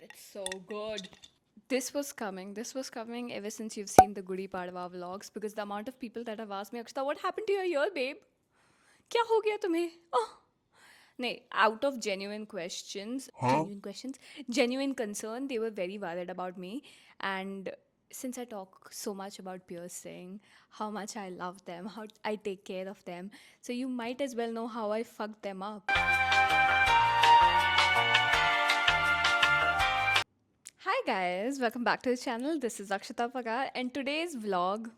It's so good. This was coming. This was coming ever since you've seen the Gudi Padwa vlogs because the amount of people that have asked me, Akshita, what happened to your ear, babe? क्या हो गया तुम्हें? Oh. No, out of genuine questions, genuine concern, they were very worried about me. And since I talk so much about piercing, how much I love them, how I take care of them, so you might as well know how I fucked them up. Hi guys, welcome back to the channel. This is Akshita Pagar, and today's vlog,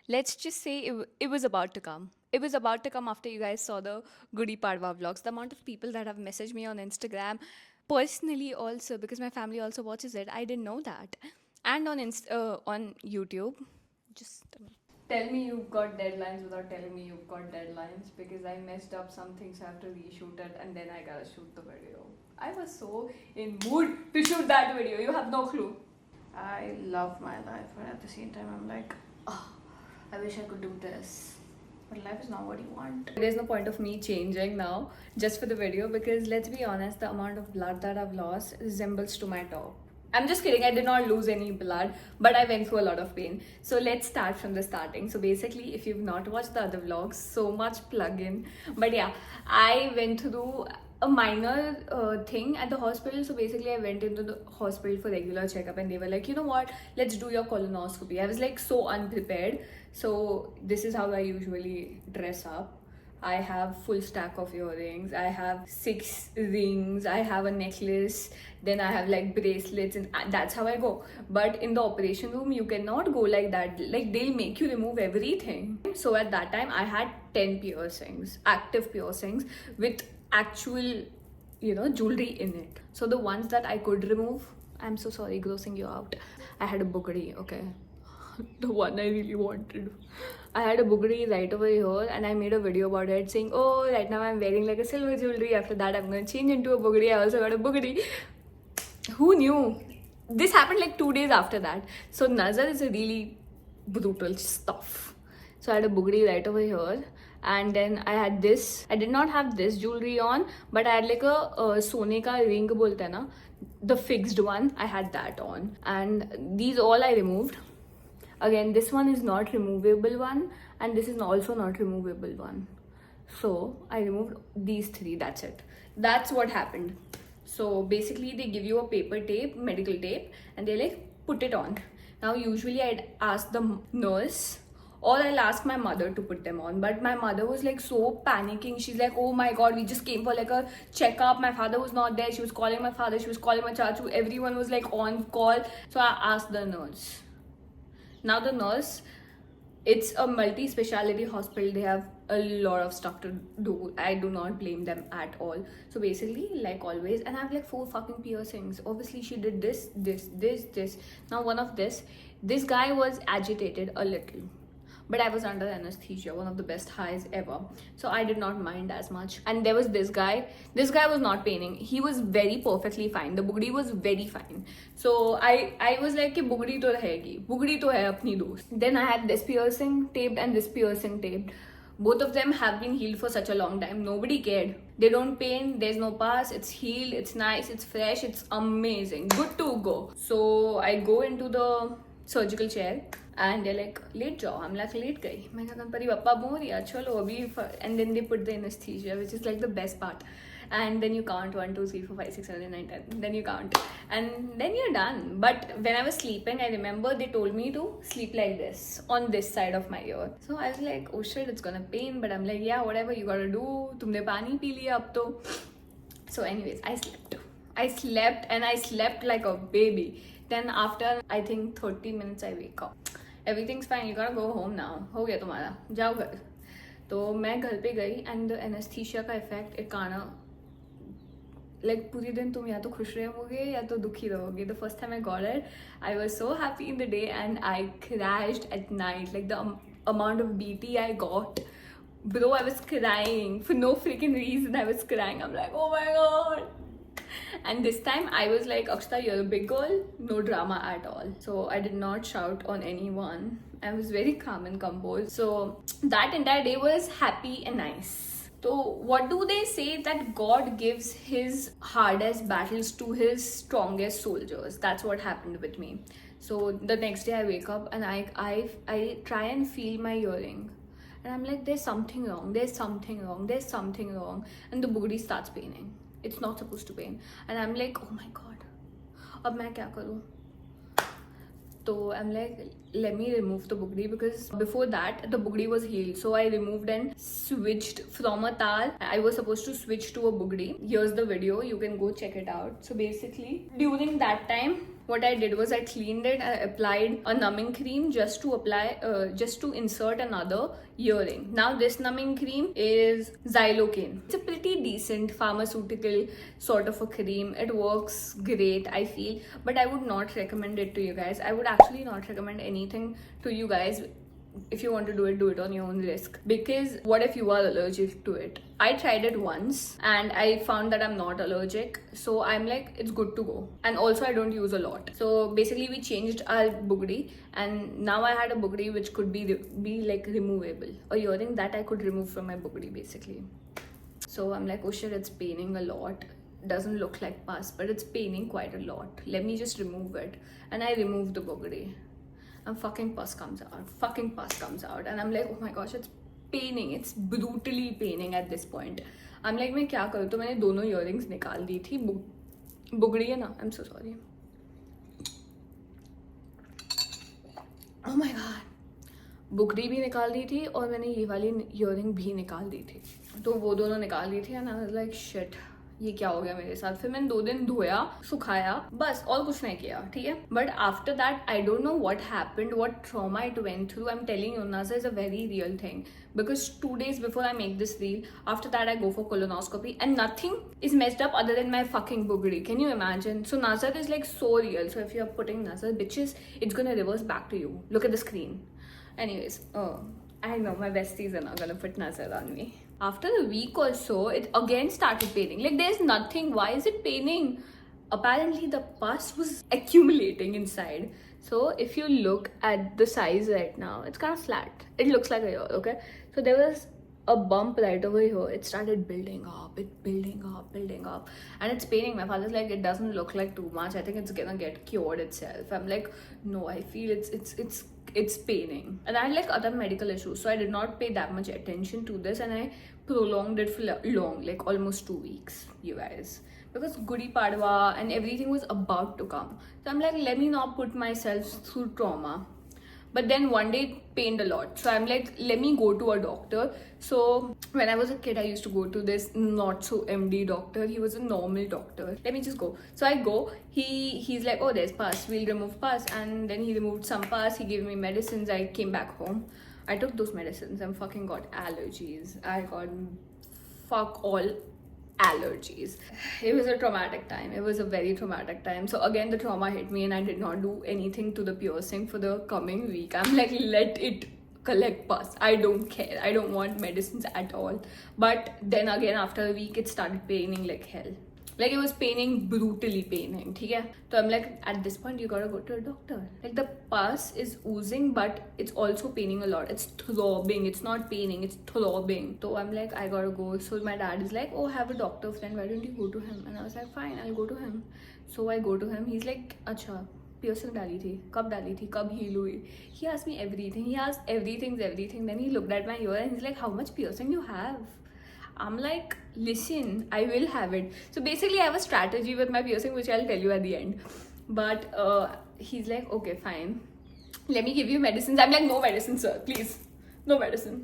let's just say it was about to come. It was about to come after you guys saw the Gudi Padwa vlogs. The amount of people that have messaged me on Instagram, personally also because my family also watches it. I didn't know that, and on YouTube. Just tell me you've got deadlines without telling me you've got deadlines because I messed up some things. I have to reshoot it, and then I gotta shoot the video. I was so in mood to shoot that video. You have no clue. I love my life, but at the same time, I'm like, oh, I wish I could do this. But life is not what you want. There's no point of me changing now just for the video because let's be honest, the amount of blood that I've lost resembles to my top. I'm just kidding, I did not lose any blood, but I went through a lot of pain. So let's start from the starting. So basically, if you've not watched the other vlogs, so much plug in. But yeah, I went through a minor thing at the hospital. So basically, I went into the hospital for regular checkup, and they were like, you know what, let's do your colonoscopy. I was like so unprepared. So this is how I usually dress up. I have full stack of earrings. I have 6 rings. I have a necklace. Then I have like bracelets, and that's how I go. But in the operation room, you cannot go like that. Like they'll make you remove everything. So at that time, I had 10 piercings, active piercings with actual, jewelry in it. So the ones that I could remove, I'm so sorry, grossing you out. I had a bugadi, okay. The one I really wanted. I had a bugadi right over here and I made a video about it saying, oh, right now I'm wearing like a silver jewelry. After that, I'm going to change into a bugadi. I also got a bugadi. Who knew? This happened like 2 days after that. So Nazar is a really brutal stuff. So I had a bugadi right over here. And then I had this. I did not have this jewelry on, but I had like a sone ka ring bolte hai na, the fixed one. I had that on. And these all I removed. Again, this one is not removable one, and this is also not removable one. So I removed these 3. That's it. That's what happened. So basically, they give you a paper tape, medical tape, and they like put it on. Now, usually I'd ask the nurse or I'll ask my mother to put them on. But my mother was like so panicking. She's like, oh my god, we just came for like a checkup. My father was not there. She was calling my father. She was calling my chachu. Everyone was like on call. So I asked the nurse. Now the nurse, it's a multi-speciality hospital. They have a lot of stuff to do. I do not blame them at all. So basically, like always, and I have like 4 fucking piercings. Obviously, she did this. Now one of this guy was agitated a little. But I was under anesthesia, one of the best highs ever. So I did not mind as much. And there was this guy. This guy was not paining. He was very perfectly fine. The bugdi was very fine. So I was like, कि bugdi to rahegi. Bugdi to hai apni dost. Then I had this piercing taped and this piercing taped. Both of them have been healed for such a long time. Nobody cared. They don't pain. There's no pus. It's healed. It's nice. It's fresh. It's amazing. Good to go. So I go into the surgical chair. And they're like, late जाओ. I'm like, late गई. मैं कहा गणपति बप्पा बोल रहा चलो अभी. And then they put the anesthesia, which is like the best part. And then you count 1, 2, 3, 4, 5, 6, 7, 8, 9, 10. Then you count, and then you're done. But when I was sleeping, I remember they told me to sleep like this on this side of my ear. So I was like, oh shit, it's gonna pain. But I'm like, yeah, whatever you gotta do. तुमने पानी P लिया अब तो. So anyways, I slept and I slept like a baby. Then after I think 30 minutes, I wake up. Everything's fine, you gotta go home now. हो गया तुम्हारा, जाओ घर. तो मैं घर पे गई and the anesthesia का effect it kinda like पूरी दिन तुम या तो खुश रहोगे या तो दुखी रहोगे. The first time I got it, I was so happy in the day and I crashed at night. Like the amount of BT I got, bro, I was crying for no freaking reason. I was crying. I'm like, oh my god. And this time I was like, Akshita, you're a big girl, no drama at all. So I did not shout on anyone. I was very calm and composed. So that entire day was happy and nice. So what do they say, that God gives his hardest battles to his strongest soldiers? That's what happened with me. So the next day I wake up and I try and feel my earring. And I'm like, there's something wrong, there's something wrong, there's something wrong. And the booty starts paining. It's not supposed to pain. And I'm like, oh my God, अब मैं क्या करूँ? So I'm like, let me remove the bugri, because before that the bugri was healed. So I removed and switched from a tar. I was supposed to switch to a bugri. Here's the video, you can go check it out. So basically during that time what I did was I cleaned it. I applied a numbing cream just to just to insert another earring. Now this numbing cream is xylocaine. It's a pretty decent pharmaceutical sort of a cream. It works great, I feel, but I would not recommend it to you guys. I would actually not recommend anything to you guys. If you want to do it on your own risk, because what if you are allergic to it? I tried it once and I found that I'm not allergic, so I'm like, it's good to go. And also I don't use a lot. So basically we changed our bugri, and now I had a bugri which could be like removable, a earring that I could remove from my bugri basically. So I'm like, oh shit, it's paining a lot. Doesn't look like pus, but it's paining quite a lot. Let me just remove it. And I removed the bugri. And fucking pus comes out. And I'm like, oh my gosh, it's paining. It's brutally paining at this point. I'm like, मैं क्या करूँ? तो मैंने दोनों earrings निकाल दी थी. बुगड़ी है ना? I'm so sorry. Oh my god. बुगड़ी भी निकाल दी थी और मैंने ये वाली earring भी निकाल दी थी. तो वो दोनों निकाल दी थी and I was like, shit. ये क्या हो गया मेरे साथ? फिर मैंने 2 दिन धोया, सुखाया, बस और कुछ नहीं किया, ठीक है. But after that I don't know what happened, what trauma it went through. I am telling you, NASA is a very real thing, because 2 days before I make this reel, after that I go for colonoscopy and nothing is messed up other than my fucking boogery. Can you imagine? So NASA is like so real. So if you're putting NASA bitches, it's gonna reverse back to you. Look at the screen. Anyways, I know my besties are not gonna put Nazar on me. After a week or so, it again started paining. Like, there's nothing. Why is it paining? Apparently, the pus was accumulating inside. So, if you look at the size right now, it's kind of flat. It looks like a ear, okay? So, there was a bump right over here. It started building up, and it's paining. My father's like, it doesn't look like too much. I think it's gonna get cured itself. I'm like, no, I feel it's paining. And I had like other medical issues, so I did not pay that much attention to this, and I prolonged it for long, like almost 2 weeks, you guys, because Gudi Padwa and everything was about to come. So I'm like, let me not put myself through trauma. But then one day it pained a lot. So I'm like, let me go to a doctor. So when I was a kid, I used to go to this not so MD doctor. He was a normal doctor. Let me just go. So I go. He's like, oh, there's pus. We'll remove pus. And then he removed some pus. He gave me medicines. I came back home. I took those medicines and fucking got allergies. I got fuck all allergies. It was a traumatic time. It was a very traumatic time. So again, the trauma hit me and I did not do anything to the piercing for the coming week. I'm like, let it collect pus. I don't care. I don't want medicines at all. But then again, after a week, it started paining like hell. Like, it was paining, brutally paining, okay? So I'm like, at this point, you gotta go to a doctor. Like, the pus is oozing, but it's also paining a lot. It's throbbing. It's not paining, it's throbbing. So I'm like, I gotta go. So my dad is like, oh, have a doctor friend. Why don't you go to him? And I was like, fine, I'll go to him. So I go to him. He's like, acha, piercing डाली थी, कब heal हुई? He asked me everything. He asked everything. Then he looked at my ear and he's like, how much piercing you have? I'm like, listen, I will have it. So basically, I have a strategy with my piercing, which I'll tell you at the end. But he's like, okay, fine. Let me give you medicines. I'm like, no medicine, sir, please. No medicine.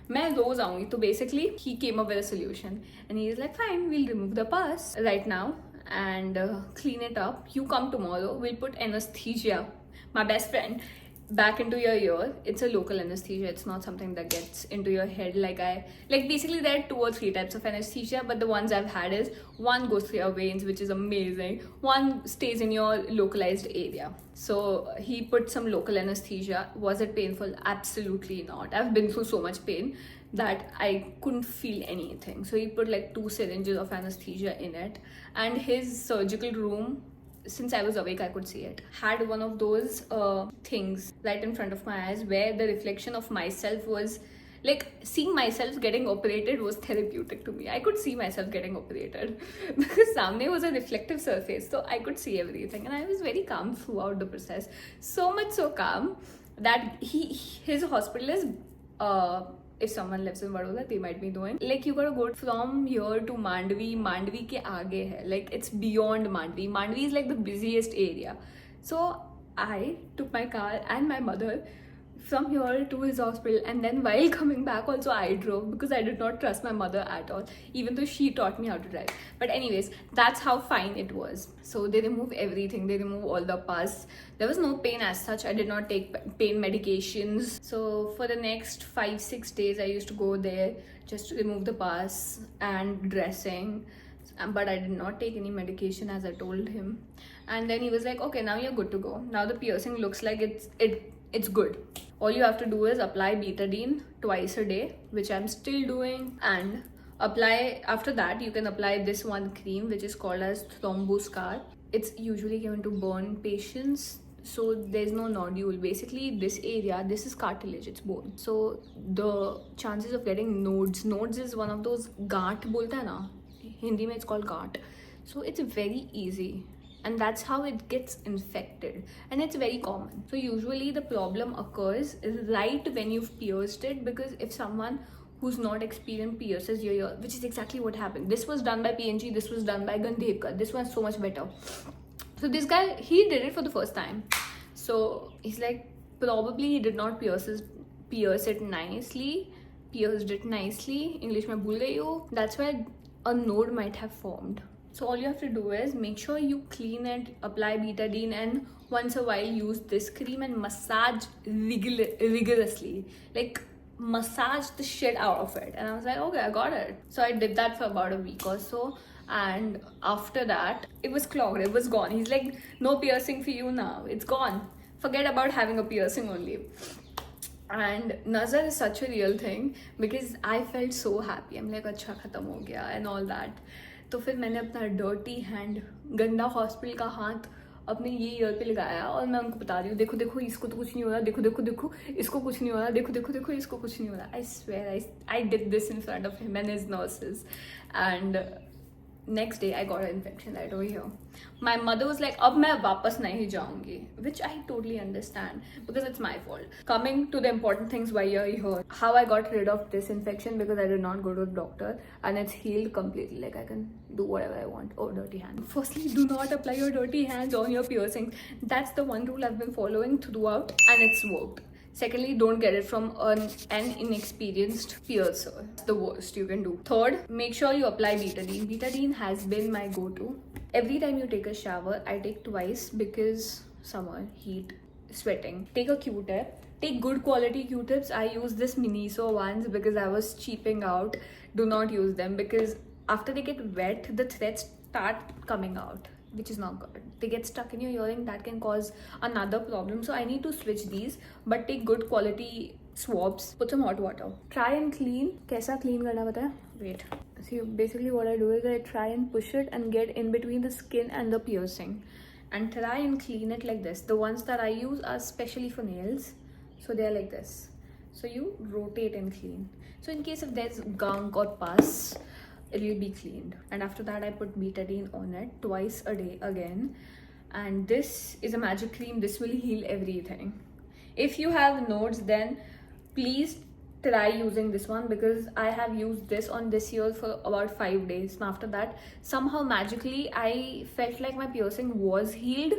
मैं रोज आऊंगी. तो basically, he came up with a solution. And he's like, fine, we'll remove the pus right now and clean it up. You come tomorrow. We'll put anesthesia, my best friend, back into your ear. It's a local anesthesia. It's not something that gets into your head. Like basically there are 2 or 3 types of anesthesia, but the ones I've had is one goes through your veins, which is amazing. One stays in your localized area. So he put some local anesthesia. Was it painful? Absolutely not. I've been through so much pain that I couldn't feel anything. So he put like 2 syringes of anesthesia in it, and his surgical room, since I was awake, I could see it, had one of those things right in front of my eyes where the reflection of myself was Like seeing myself getting operated was therapeutic to me. I could see myself getting operated because samne was a reflective surface, so I could see everything, and I was very calm throughout the process. So much so calm that his hospital is if someone lives in Vadodara, they might be knowing. Like you gotta go from here to Mandvi. Mandvi ke aage hai. Like it's beyond Mandvi. Mandvi is like the busiest area. So I took my car and my mother from here to his hospital, and then while coming back also I drove because I did not trust my mother at all, even though she taught me how to drive. But anyways, that's how fine it was. So they remove everything, they remove all the pus. There was no pain as such. I did not take pain medications. So for the next 5-6 days I used to go there just to remove the pus and dressing. But I did not take any medication as I told him. And then he was like, okay, now you're good to go. Now the piercing looks like it's good. All you have to do is apply betadine twice a day, which I'm still doing, and apply. After that you can apply this one cream which is called as Thromboscar. It's usually given to burn patients, so there's no nodule. Basically this area, this is cartilage, it's bone, so the chances of getting nodes is one of those gaant bolte hai na, Hindi mein it's called gaant. So it's very easy, and that's how it gets infected, and it's very common. So usually the problem occurs right when you've pierced it, because if someone who's not experienced pierces your ear, which is exactly what happened. This was done by PNG, this was done by Gandhevkar, this was so much better. So this guy, he did it for the first time, so he's like, probably he did not pierced it nicely, English mein bhul gayi ho. That's why a node might have formed. So all you have to do is make sure you clean it, apply betadine, and once a while use this cream and massage rigorously. Like massage the shit out of it. And I was like, okay, I got it. So I did that for about a week or so. And after that, it was clogged, it was gone. He's like, no piercing for you now, it's gone. Forget about having a piercing only. And nazar is such a real thing because I felt so happy. I'm like, अच्छा खत्म हो गया and all that. तो फिर मैंने अपना dirty hand, गंदा hospital का हाथ अपने ये ईयर पे लगाया और मैं उनको बता रही हूँ, देखो देखो इसको तो कुछ नहीं हो रहा, देखो देखो देखो इसको कुछ नहीं हो रहा, देखो देखो देखो इसको कुछ नहीं हो रहा. I swear I did this in front of him and his nurses, and next day I got an infection right over here. My mother was like, अब मैं वापस नहीं जाऊंगी, which I totally understand because it's my fault. Coming to the important things why you're here, how I got rid of this infection, because I did not go to the doctor and it's healed completely. Like I can do whatever I want. Oh, dirty hand. Firstly, do not apply your dirty hands on your piercings. That's the one rule I've been following throughout, and it's worked. Secondly, don't get it from an inexperienced piercer. It's the worst you can do. Third, make sure you apply betadine. Betadine has been my go-to. Every time you take a shower, I take twice because summer, heat, sweating. Take a Q-tip. Take good quality Q-tips. I use this Miniso ones because I was cheaping out. Do not use them because after they get wet, the threads start coming out, which is not good. They get stuck in your earring, that can cause another problem. So I need to switch these, but take good quality swabs. Put some hot water. Try and clean. Kaisa clean karna pata hai? Wait. See, basically what I do is I try and push it and get in between the skin and the piercing, and try and clean it like this. The ones that I use are specially for nails, so they are like this. So you rotate and clean. So in case if there's gunk or pus, it will be cleaned. And after that I put betadine on it twice a day again, and this is a magic cream. This will heal everything. If you have nodes, then please try using this one, because I have used this on this ear for about 5 days, and after that somehow magically I felt like my piercing was healed.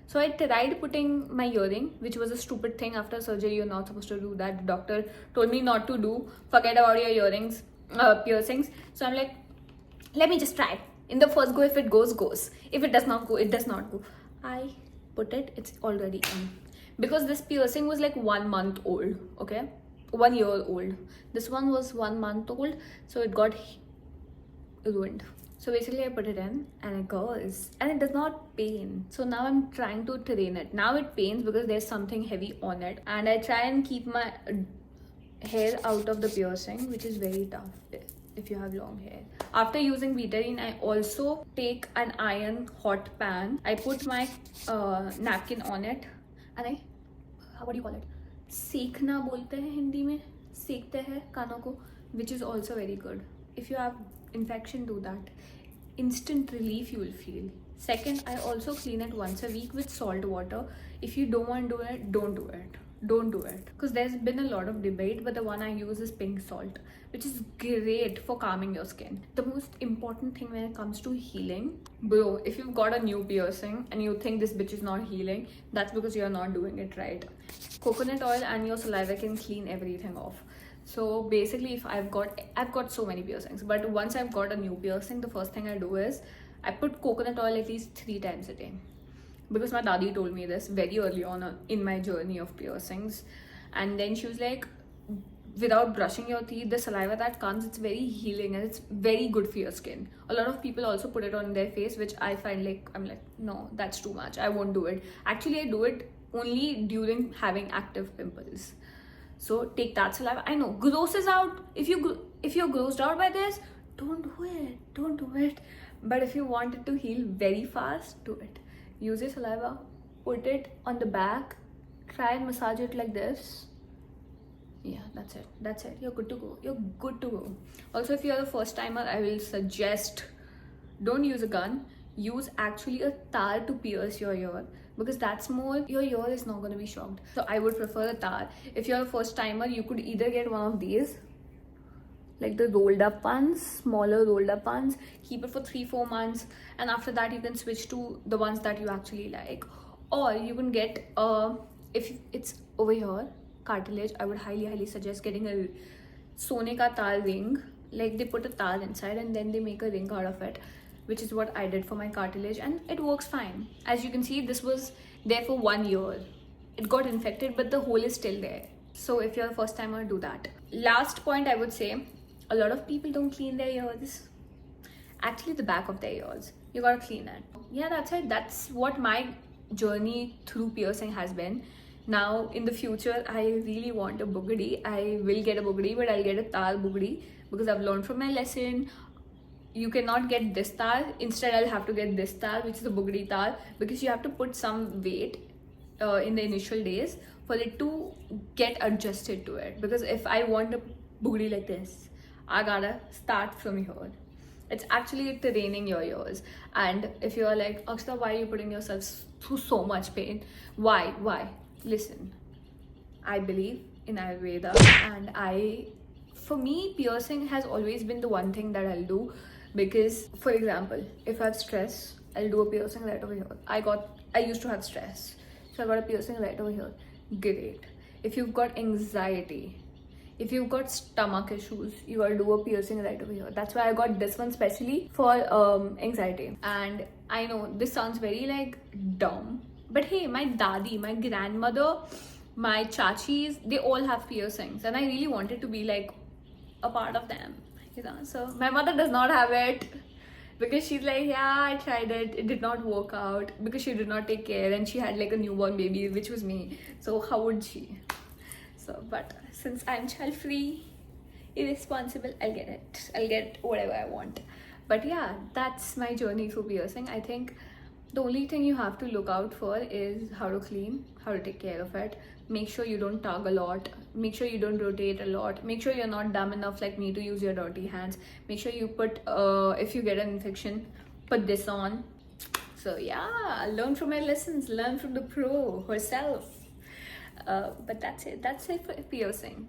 So I tried putting my earring, which was a stupid thing. After surgery you're not supposed to do that. The doctor told me not to do. Forget about your earrings, piercings. So I'm like, let me just try. In the first go, if it goes, goes. If it does not go, it does not go. I put it, it's already in. Because this piercing was like 1 month old, okay? 1 year old. This one was 1 month old, so it got ruined. So basically I put it in and it goes, and it does not pain. So now I'm trying to train it. Now it pains because there's something heavy on it, and I try and keep my hair out of the piercing, which is very tough if you have long hair. After using betadine, I also take an iron hot pan. I put my napkin on it and I, what do you call it? Sekhna bolte hain Hindi mein. सेकते हैं कानों को, which is also very good. If you have infection, do that. Instant relief you will feel. Second, I also clean it once a week with salt water. If you don't want to do it, don't do it. Don't do it. Because there's been a lot of debate, but the one I use is pink salt, which is great for calming your skin. The most important thing when it comes to healing, bro, if you've got a new piercing and you think this bitch is not healing, that's because you're not doing it right. Coconut oil and your saliva can clean everything off. So basically, if I've got so many piercings, but once I've got a new piercing, the first thing I do is I put coconut oil at least 3 times a day, because my dadi told me this very early on in my journey of piercings. And then she was like, without brushing your teeth, the saliva that comes, it's very healing and it's very good for your skin. A lot of people also put it on their face, which I find like, I'm like, no, that's too much, I won't do it. Actually, I do it only during having active pimples. So take that saliva. I know, grosses out. If you're grossed out by this, don't do it. But if you want it to heal very fast, do it. Use your saliva, put it on the back, try and massage it like this. Yeah, that's it. You're good to go. Also, if you're a first timer, I will suggest, don't use a gun. Use actually a tar to pierce your ear, because that's more, your ear is not going to be shocked. So I would prefer a tar. If you're a first timer, you could either get one of these, like the rolled up ones, smaller rolled up ones, keep it for 3-4 months, and after that you can switch to the ones that you actually like. Or you can get if it's over here, cartilage, I would highly suggest getting a sone ka tar ring. Like they put a tar inside and then they make a ring out of it, which is what I did for my cartilage, and it works fine. As you can see, this was there for 1 year. It got infected, but the hole is still there. So if you're a first timer, do that. Last point I would say, a lot of people don't clean their ears. Actually, the back of their ears, you gotta clean it. Yeah, that's it. That's what my journey through piercing has been. Now in the future, I really want a bugadi. I will get a bugadi, but I'll get a tar bugadi, because I've learned from my lesson. You cannot get this tar. Instead, I'll have to get this tar, which is the bugadi tar, because you have to put some weight in the initial days for it to get adjusted to it. Because if I want a bugadi like this, I gotta start from here. It's actually training your ears. And if you're like, Akshita, why are you putting yourself through so much pain? Why? Listen, I believe in Ayurveda, and for me, piercing has always been the one thing that I'll do. Because, for example, if I have stress, I'll do a piercing right over here. I used to have stress, so I got a piercing right over here. Great. If you've got anxiety, if you've got stomach issues, you gotta do a piercing right over here. That's why I got this one specially for anxiety. And I know this sounds very like dumb, but hey, my dadi, my grandmother, my chachis, they all have piercings, and I really wanted to be like a part of them, you know. So my mother does not have it, because she's like, yeah, I tried it did not work out, because she did not take care and she had like a newborn baby, which was me. So how would she? So, but since I'm child free, irresponsible, I'll get whatever I want. But yeah, that's my journey through piercing. I think the only thing you have to look out for is how to clean, how to take care of it. Make sure you don't tug a lot. Make sure you don't rotate a lot. Make sure you're not dumb enough like me to use your dirty hands. Make sure you put, if you get an infection, put this on. So yeah, learn from my lessons, learn from the pro herself. But that's it for piercing.